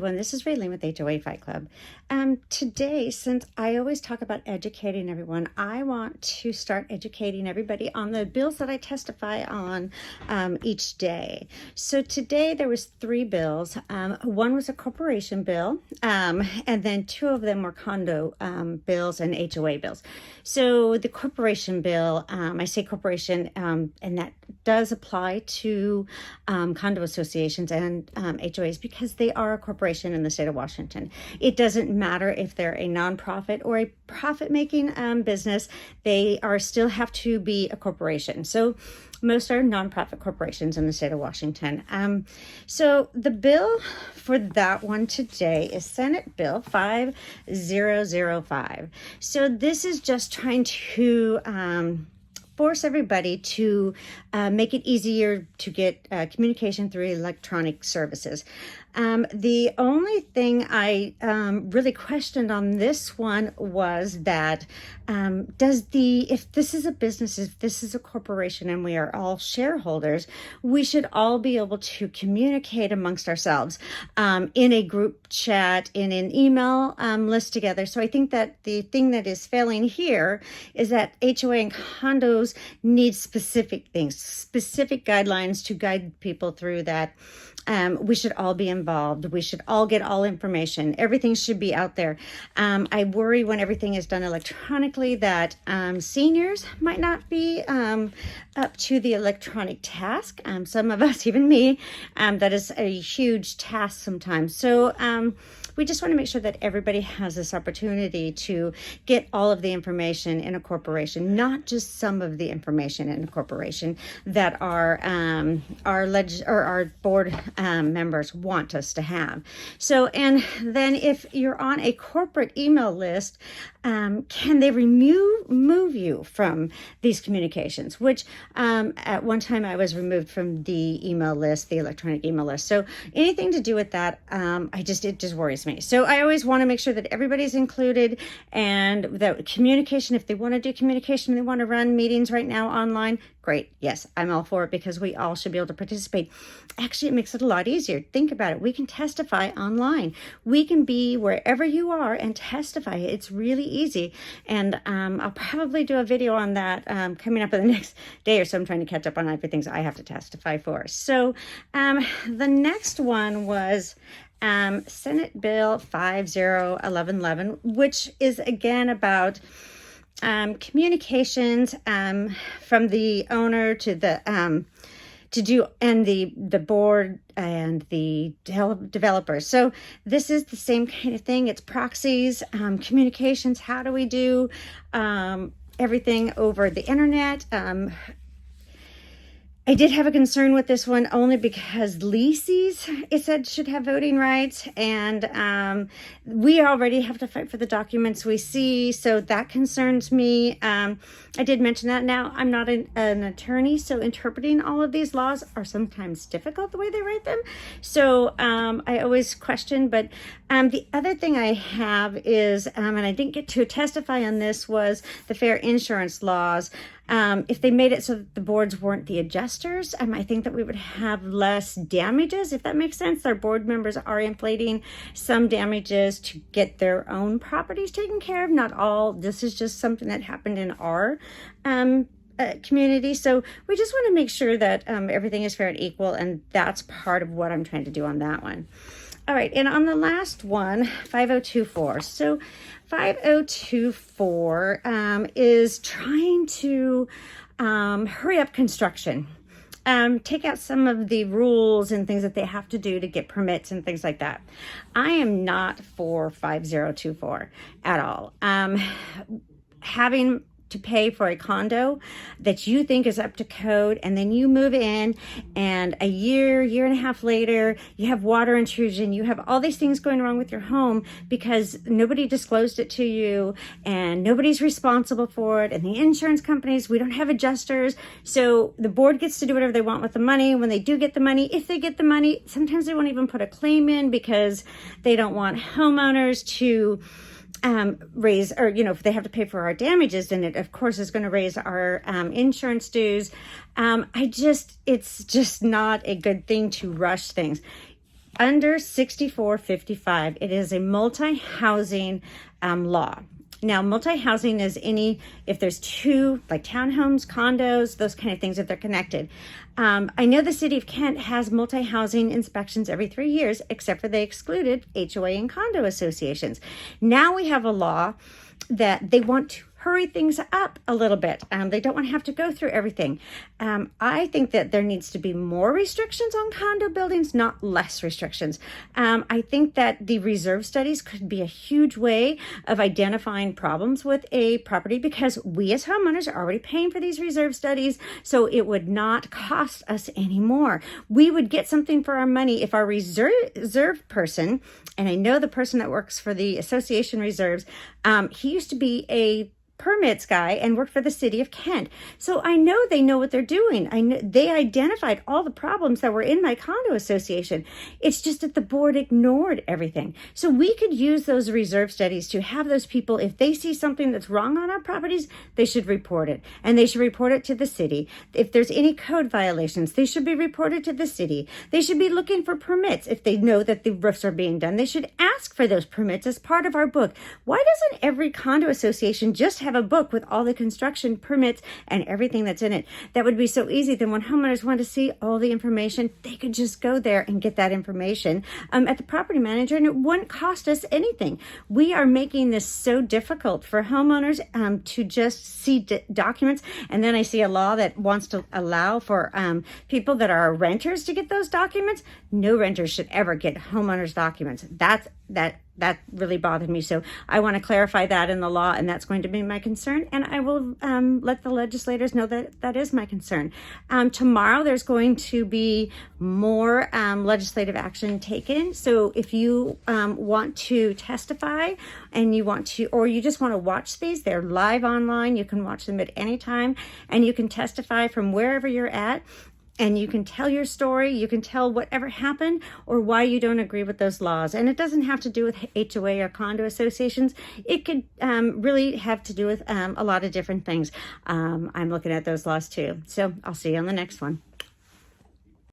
everyone, this is Raylene with HOA Fight Club. Today, since I always talk about educating everyone, I want to start educating everybody on the bills that I testify on each day. So today there was 3 bills. One was a corporation bill, and then 2 of them were condo bills and HOA bills. So the corporation bill, I say corporation, and that does apply to condo associations and HOAs because they are a corporation in the state of Washington. It doesn't matter if they're a nonprofit or a profit-making business, they still have to be a corporation. So most are nonprofit corporations in the state of Washington. So the bill for that one today is Senate Bill 5005. So this is just trying to force everybody to make it easier to get communication through electronic services. The only thing I really questioned on this one was that if this is a business, if this is a corporation and we are all shareholders, we should all be able to communicate amongst ourselves in a group chat, in an email list together. So I think that the thing that is failing here is that HOA and condos need specific things, specific guidelines to guide people through that. We should all be involved. We should all get all information. Everything should be out there. I worry when everything is done electronically that seniors might not be up to the electronic task. Some of us, even me, that is a huge task sometimes. So we just want to make sure that everybody has this opportunity to get all of the information in a corporation, not just some of the information in a corporation that our board members want us to have. So, and then if you're on a corporate email list, can they remove you from these communications? Which at one time I was removed from the email list, the electronic email list. So anything to do with that, it just worries me. So I always want to make sure that everybody's included and that communication, if they want to do communication, they want to run meetings right now online, great. Yes, I'm all for it because we all should be able to participate. Actually, it makes it a lot easier. Think about it. We can testify online. We can be wherever you are and testify. It's really easy. And I'll probably do a video on that coming up in the next day or so. I'm trying to catch up on everything I have to testify for. So the next one was Senate Bill 501111, which is again about communications from the owner to the the board and the developers. So this is the same kind of thing. It's proxies, communications. How do we do everything over the internet? I did have a concern with this one only because leases, it said, should have voting rights, and we already have to fight for the documents we see, so that concerns me. I did mention that. Now, I'm not an attorney, so interpreting all of these laws are sometimes difficult the way they write them, so I always question, but the other thing I have is, and I didn't get to testify on this, was the fair insurance laws. If they made it so that the boards weren't the adjusters, I think that we would have less damages, if that makes sense. Our board members are inflating some damages to get their own properties taken care of. Not all. This is just something that happened in our community. So we just want to make sure that everything is fair and equal, and that's part of what I'm trying to do on that one. All right, and on the last one, 5024. So 5024 is trying to hurry up construction. Take out some of the rules and things that they have to do to get permits and things like that. I am not for 5024 at all. Having to pay for a condo that you think is up to code, and then you move in, and a year and a half later, you have water intrusion, you have all these things going wrong with your home because nobody disclosed it to you, and nobody's responsible for it, and the insurance companies, we don't have adjusters, so the board gets to do whatever they want with the money. When they do get the money, if they get the money, sometimes they won't even put a claim in because they don't want homeowners to raise, or, if they have to pay for our damages, then it of course is going to raise our insurance dues. It's just not a good thing to rush things. under 6455. It is a multi-housing law. Now, multi-housing is if there's two, like townhomes, condos, those kind of things, if they're connected. I know the city of Kent has multi-housing inspections every 3 years, except for they excluded HOA and condo associations. Now we have a law that they want to hurry things up a little bit. They don't want to have to go through everything. I think that there needs to be more restrictions on condo buildings, not less restrictions. I think that the reserve studies could be a huge way of identifying problems with a property, because we as homeowners are already paying for these reserve studies, so it would not cost us any more. We would get something for our money if our reserve person, and I know the person that works for the association reserves, he used to be a permits guy and worked for the city of Kent. So I know they know what they're doing. I know they identified all the problems that were in my condo association. It's just that the board ignored everything. So we could use those reserve studies to have those people, if they see something that's wrong on our properties, they should report it. And they should report it to the city. If there's any code violations, they should be reported to the city. They should be looking for permits. If they know that the roofs are being done, they should ask for those permits as part of our book. Why doesn't every condo association just have a book with all the construction permits and everything that's in it? That would be so easy. Then when homeowners want to see all the information, they could just go there and get that information at the property manager, and it wouldn't cost us anything. We are making this so difficult for homeowners to just see documents. And then I see a law that wants to allow for people that are renters to get those documents. No renters should ever get homeowners' documents. That really bothered me. So I want to clarify that in the law, and that's going to be my concern. And I will let the legislators know that that is my concern. Tomorrow, there's going to be more legislative action taken. So if you want to testify and you want to, or you just want to watch these, they're live online. You can watch them at any time, and you can testify from wherever you're at. And you can tell your story, you can tell whatever happened or why you don't agree with those laws. And it doesn't have to do with HOA or condo associations. It could really have to do with a lot of different things. I'm looking at those laws too. So I'll see you on the next one.